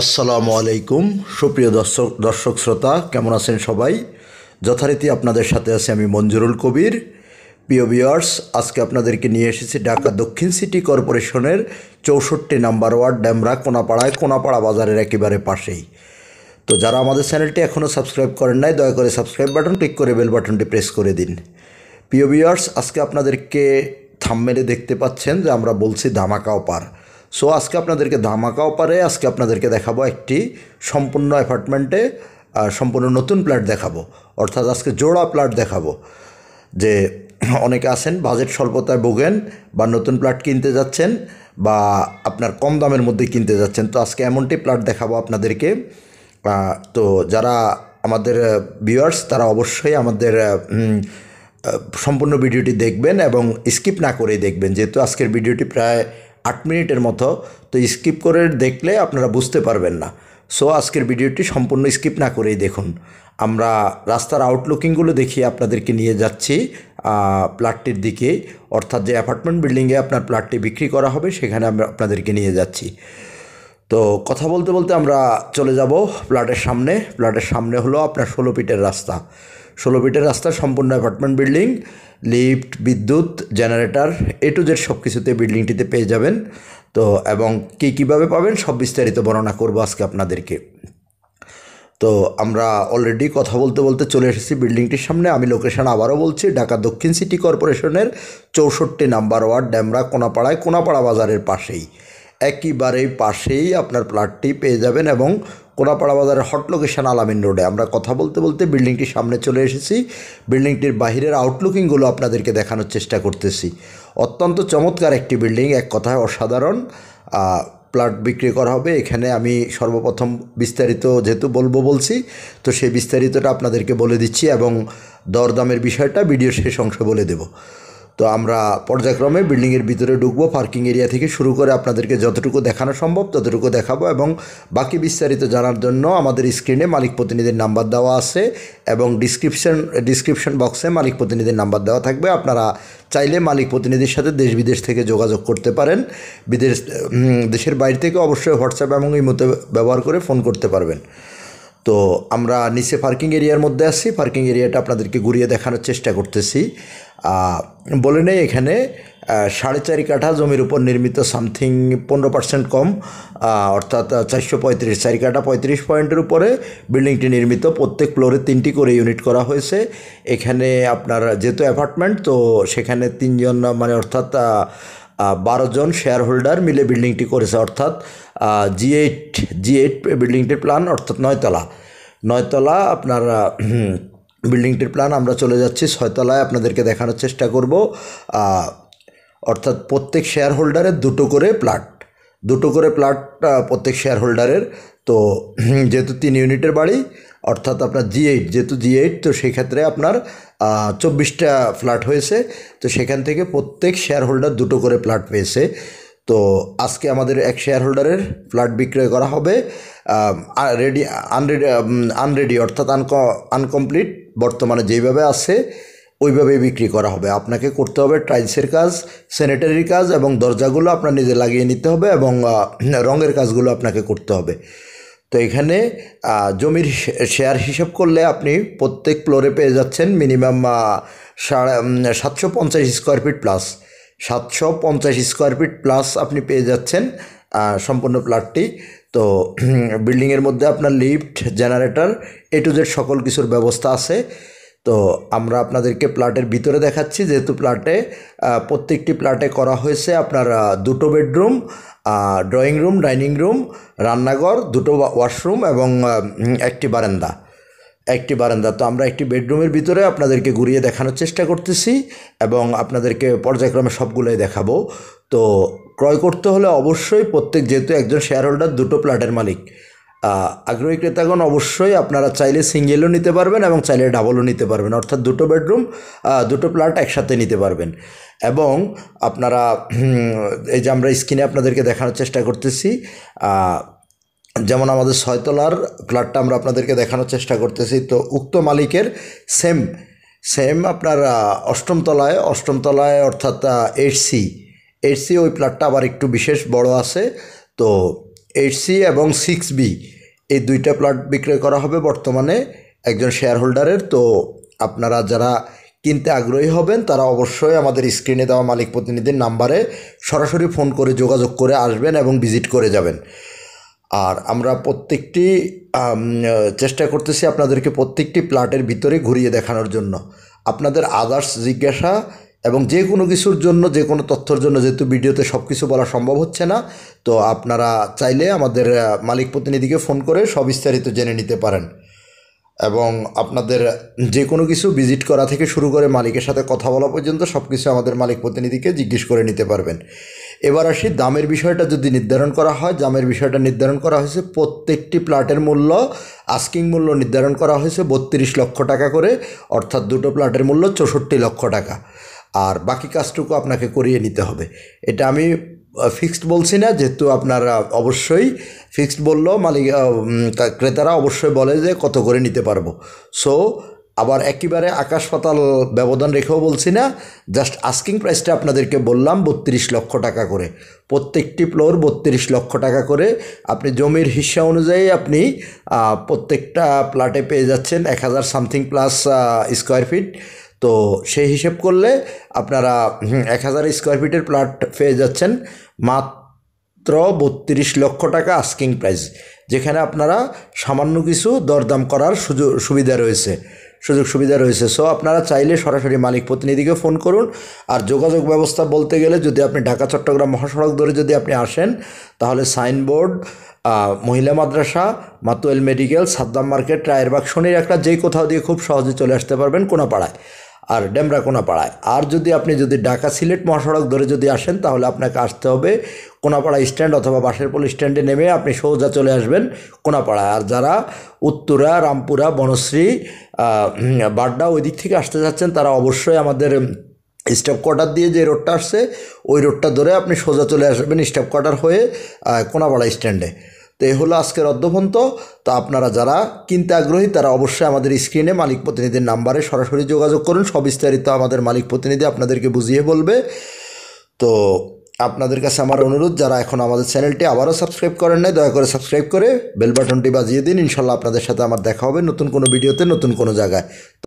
আসসালামু আলাইকুম সুপ্রিয় দর্শক শ্রোতা, কেমন আছেন সবাই? যথারীতি আপনাদের সাথে আছি আমি মঞ্জুরুল কবির। প্রিয় ভিউয়ার্স, আজকে আপনাদেরকে নিয়ে এসেছি ঢাকা দক্ষিণ সিটি কর্পোরেশনের 64 নাম্বার ওয়ার্ড ডেমরা কোনাপাড়ায়, কোনাপাড়া বাজারের একেবারে পাশেই। তো যারা আমাদের চ্যানেলটি এখনও সাবস্ক্রাইব করেন নাই, দয়া করে সাবস্ক্রাইব বাটন ক্লিক করে বেল বাটনটি প্রেস করে দিন। প্রিয় ভিউয়ার্স, আজকে আপনাদেরকে থাম্বনেলে দেখতে পাচ্ছেন যে আমরা বলছি ধামাকা অফার। সো আজকে আপনাদেরকে ধামাকা অফারে আজকে আপনাদেরকে দেখাবো একটি সম্পূর্ণ অ্যাপার্টমেন্টে সম্পূর্ণ নতুন প্ল্যাট দেখাবো, অর্থাৎ আজকে জোড়া প্ল্যাট দেখাবো। যে অনেকে আছেন বাজেট স্বল্পতায় ভোগেন, বা নতুন প্ল্যাট কিনতে যাচ্ছেন, বা আপনার কম দামের মধ্যে কিনতে যাচ্ছেন, তো আজকে এমনটি প্ল্যাট দেখাবো আপনাদেরকে। তো যারা আমাদের ভিউয়ার্স তারা অবশ্যই আমাদের সম্পূর্ণ ভিডিওটি দেখবেন এবং স্কিপ না করেই দেখবেন, যেহেতু আজকের ভিডিওটি প্রায় 8 মিনিটের মতো, তো স্কিপ করে দেখলে আপনারা বুঝতে পারবেন না। সো আজকের ভিডিওটি সম্পূর্ণ স্কিপ না করেই দেখুন। আমরা রাস্তার আউটলুকিংগুলো দেখিয়ে আপনাদেরকে নিয়ে যাচ্ছি প্লটটির দিকে, অর্থাৎ যে অ্যাপার্টমেন্ট বিল্ডিংয়ে আপনার প্লটটি বিক্রি করা হবে সেখানে আমরা আপনাদেরকে নিয়ে যাচ্ছি। তো কথা বলতে বলতে আমরা চলে যাব প্লটের সামনে। প্লটের সামনে হলো আপনার 16 ফিটের রাস্তা। 16 ফিটের রাস্তা, সম্পূর্ণ অ্যাপার্টমেন্ট বিল্ডিং, লিফট, বিদ্যুৎ, জেনারেটর, এ টু জেড সব কিছুতে বিল্ডিংটিতে পেয়ে যাবেন। তো এবং কীভাবে পাবেন সব বিস্তারিত বর্ণনা করবো আজকে আপনাদেরকে। তো আমরা অলরেডি কথা বলতে বলতে চলে এসেছি বিল্ডিংটির সামনে। আমি লোকেশন আবারও বলছি, ঢাকা দক্ষিণ সিটি কর্পোরেশনের 64 নাম্বার ওয়ার্ড ডেমরা কোনাপাড়ায়, কোনাপাড়া বাজারের পাশেই, একেবারেই পাশেই আপনার প্লটটি পেয়ে যাবেন। এবং কোনাপাড়া বাজারের হট লোকেশন আলামিন রোডে। আমরা কথা বলতে বলতে বিল্ডিংটির সামনে চলে এসেছি। বিল্ডিংটির বাহিরের আউটলুকিংগুলো আপনাদেরকে দেখানোর চেষ্টা করতেছি। অত্যন্ত চমৎকার একটি বিল্ডিং, এক কথায় অসাধারণ। প্লট বিক্রি করা হবে এখানে। আমি সর্বপ্রথম বিস্তারিত যেহেতু বলছি, তো সেই বিস্তারিতটা আপনাদেরকে বলে দিচ্ছি এবং দরদামের বিষয়টা ভিডিওর শেষ অংশে বলে দেব। তো আমরা পর্যায়ক্রমে বিল্ডিংয়ের ভিতরে ঢুকবো। পার্কিং এরিয়া থেকে শুরু করে আপনাদেরকে যতটুকু দেখানো সম্ভব ততটুকু দেখাবো, এবং বাকি বিস্তারিত জানার জন্য আমাদের স্ক্রিনে মালিক প্রতিনিধির নাম্বার দেওয়া আছে এবং ডিসক্রিপশন বক্সে মালিক প্রতিনিধির নাম্বার দেওয়া থাকবে। আপনারা চাইলে মালিক প্রতিনিধির সাথে দেশ বিদেশ থেকে যোগাযোগ করতে পারেন। দেশের বাইরে থেকে অবশ্যই হোয়াটসঅ্যাপ এবং ইমোতে ব্যবহার করে ফোন করতে পারবেন। তো আমরা নিচে পার্কিং এরিয়ার মধ্যে আছি। পার্কিং এরিয়াটা আপনাদেরকে ঘুরিয়ে দেখানোর চেষ্টা করতেছি। বলে নেই, এখানে 4.5 কাঠা জমির উপর নির্মিত, সামথিং 15% কম, অর্থাৎ 435, 4 কাঠা 35 পয়েন্টের উপরে বিল্ডিংটি নির্মিত। প্রত্যেক ফ্লোরে 3টি করে ইউনিট করা হয়েছে। এখানে আপনার যেহেতু অ্যাপার্টমেন্ট, তো সেখানে 3 জন, মানে অর্থাৎ 12 জন শেয়ার হোল্ডার মিলে বিল্ডিংটি করেছে, অর্থাৎ G8 বিল্ডিংটির প্ল্যান, অর্থাৎ 9 তলা আপনার বিল্ডিংটির প্ল্যান। আমরা চলে যাচ্ছি 6 তলায়, আপনাদেরকে দেখানোর চেষ্টা করব। অর্থাৎ প্রত্যেক শেয়ার হোল্ডারের দুটো করে প্লাট প্রত্যেক শেয়ার হোল্ডারের। তো যেহেতু 3 ইউনিটের বাড়ি, অর্থাৎ আপনার যেহেতু G8, তো সেই ক্ষেত্রে আপনার 24টা ফ্ল্যাট হয়েছে। তো সেখান থেকে প্রত্যেক শেয়ার হোল্ডার দুটো করে প্লট পেয়েছে। তো আজকে আমাদের এক শেয়ার হোল্ডারের ফ্ল্যাট বিক্রয় করা হবে আনরেডি, অর্থাৎ আনকমপ্লিট, বর্তমানে যেইভাবে আছে ওইভাবেই বিক্রি করা হবে। আপনাকে করতে হবে টাইলসের কাজ, স্যানিটারির কাজ এবং দরজাগুলো আপনার নিজে লাগিয়ে নিতে হবে, এবং রঙের কাজগুলো আপনাকে করতে হবে। তো এখানে জমির শেয়ার হিসাব করলে আপনি প্রত্যেক ফ্লোরে পেয়ে যাচ্ছেন minimum 750 square feet plus, 750 square feet plus আপনি পেয়ে যাচ্ছেন সম্পূর্ণ প্লটটি। তো বিল্ডিংয়ের মধ্যে আপনার lift, generator, A to Z সকল কিছুর ব্যবস্থা আছে। তো আমরা আপনাদেরকে প্লটের ভিতরে দেখাচ্ছি, যেহেতু প্রত্যেকটি প্লটে করা হয়েছে আপনার 2টো bedroom, drawing room, dining room, রান্নাঘর, 2টো ওয়াশরুম এবং একটি বারান্দা। তো আমরা একটি বেডরুমের ভিতরে আপনাদেরকে ঘুরিয়ে দেখানোর চেষ্টা করতেছি এবং আপনাদেরকে পর্যায়ক্রমে সবগুলোই দেখাবো। তো ক্রয় করতে হলে অবশ্যই যেহেতু একজন শেয়ার হোল্ডার, 2টো প্লটের মালিক, আগ্রহী ক্রেতাগণ অবশ্যই আপনারা চাইলে সিঙ্গেলও নিতে পারবেন এবং চাইলে ডাবলও নিতে পারবেন, অর্থাৎ 2টো বেডরুম, 2টো প্লট একসাথে নিতে পারবেন। এবং আপনারা এই যে আমরা স্ক্রিনে আপনাদেরকে দেখানোর চেষ্টা করতেছি, যেমন আমাদের 6 তলার ফ্ল্যাটটা আমরা আপনাদেরকে দেখানোর চেষ্টা করতেছি। তো উক্ত মালিকের সেম আপনার 8ম তলায়, অর্থাৎ 8C ওই ফ্ল্যাটটা আবার একটু বিশেষ বড় আছে। তো 8C এবং 6B এই দুইটা প্লট বিক্রয় করা হবে বর্তমানে একজন শেয়ার হোল্ডারের। তো আপনারা যারা কিনতে আগ্রহী হবেন তারা অবশ্যই আমাদের স্ক্রিনে দেওয়া মালিক প্রতিনিধির নাম্বারে সরাসরি ফোন করে যোগাযোগ করে আসবেন এবং ভিজিট করে যাবেন। আর আমরা প্রত্যেকটি চেষ্টা করতেছি আপনাদেরকে প্রত্যেকটি প্লটের ভিতরে ঘুরিয়ে দেখানোর জন্য। আপনাদের আদার্স জিজ্ঞাসা এবং যে কোনো কিছুর জন্য, যে কোনো তথ্যের জন্য, যেহেতু ভিডিওতে সব কিছু বলা সম্ভব হচ্ছে না, তো আপনারা চাইলে আমাদের মালিক প্রতিনিধিকে ফোন করে সবিস্তারিত জেনে নিতে পারেন এবং আপনাদের যে কোনো কিছু ভিজিট করা থেকে শুরু করে মালিকের সাথে কথা বলা পর্যন্ত সব কিছু আমাদের মালিক প্রতিনিধিকে জিজ্ঞেস করে নিতে পারবেন। এবার আসি দামের বিষয়টা যদি নির্ধারণ করা হয়, দামের বিষয়টা নির্ধারণ করা হয়েছে প্রত্যেকটি প্লটের মূল্য, আস্কিং মূল্য নির্ধারণ করা হয়েছে 32 লক্ষ টাকা করে, অর্থাৎ দুটো প্লটের মূল্য 64 লক্ষ টাকা। আর বাকি কাজটুকু আপনাকে করিয়ে নিতে হবে। এটা আমি ফিক্সড বলছি না, যেহেতু আপনারা অবশ্যই ফিক্সড বললেও মালিক ক্রেতারা অবশ্যই বলে যে কত করে নিতে পারবো। সো আবার একেবারে আকাশ পাতাল ব্যবধান রেখেও বলছি না, জাস্ট আস্কিং প্রাইসটা আপনাদেরকে বললাম 32 লক্ষ টাকা করে। প্রত্যেকটি ফ্লোর 32 লক্ষ টাকা করে। আপনি জমির হিস্সা অনুযায়ী আপনি প্রত্যেকটা প্লটে পেয়ে যাচ্ছেন 1000 সামথিং প্লাস স্কোয়ার ফিট। তো সেই হিসেব করলে আপনারা 1000 স্কোয়ার ফিটের প্লট পেয়ে যাচ্ছেন মাত্র 32 লক্ষ টাকা আস্কিং প্রাইস, যেখানে আপনারা সামান্য কিছু দরদাম করার সুযোগ সুবিধা রয়েছে। সো আপনারা চাইলে সরাসরি মালিক প্রতিনিধিকে ফোন করুন। আর যোগাযোগ ব্যবস্থা বলতে গেলে যদি আপনি ঢাকা চট্টগ্রাম মহাসড়ক ধরে যদি আপনি আসেন, তাহলে সাইনবোর্ড, মহিলা মাদ্রাসা, মাতুয়েল মেডিকেল, সাদ্দাম মার্কেট, রায়ের বাগ, শনির একটা যেই কোথাও দিয়ে খুব সহজে চলে আসতে পারবেন কোনাপাড়ায় আর ডেমরা কোনাপাড়ায়। আর আপনি যদি ঢাকা সিলেট মহাসড়ক ধরে যদি আসেন, তাহলে আপনাকে আসতে হবে কোনাপাড়া স্ট্যান্ড অথবা বাসেরপোল স্ট্যান্ডে নেমে আপনি সোজা চলে আসবেন কোনাপাড়ায়। আর যারা উত্তরা, রামপুরা, বনশ্রী, বাড্ডা ওই দিক থেকে আসতে যাচ্ছেন, তারা অবশ্যই আমাদের স্টাফ কোয়ার্টার দিয়ে যে রোডটা আসছে ওই রোডটা ধরে আপনি সোজা চলে আসবেন স্টাফ কোয়ার্টার হয়ে কোনাপাড়া স্ট্যান্ডে। তো এই হলো আজকের অদ্যপন্ত। তো আপনারা যারা কিনতে আগ্রহী তারা অবশ্যই আমাদের স্ক্রিনে মালিক প্রতিনিধির নাম্বারে সরাসরি যোগাযোগ করুন। সবিস্তারিত আমাদের মালিক প্রতিনিধি আপনাদেরকে বুঝিয়ে বলবে। তো আপনাদের কাছে আমার অনুরোধ, যারা এখন আমাদের চ্যানেলটি আবারও সাবস্ক্রাইব করেন নাই, দয়া করে সাবস্ক্রাইব করে বেল বাটনটি বাজিয়ে দিন। ইনশাল্লাহ আপনাদের সাথে আমার দেখা হবে নতুন কোনো ভিডিওতে, নতুন কোনো জায়গায়।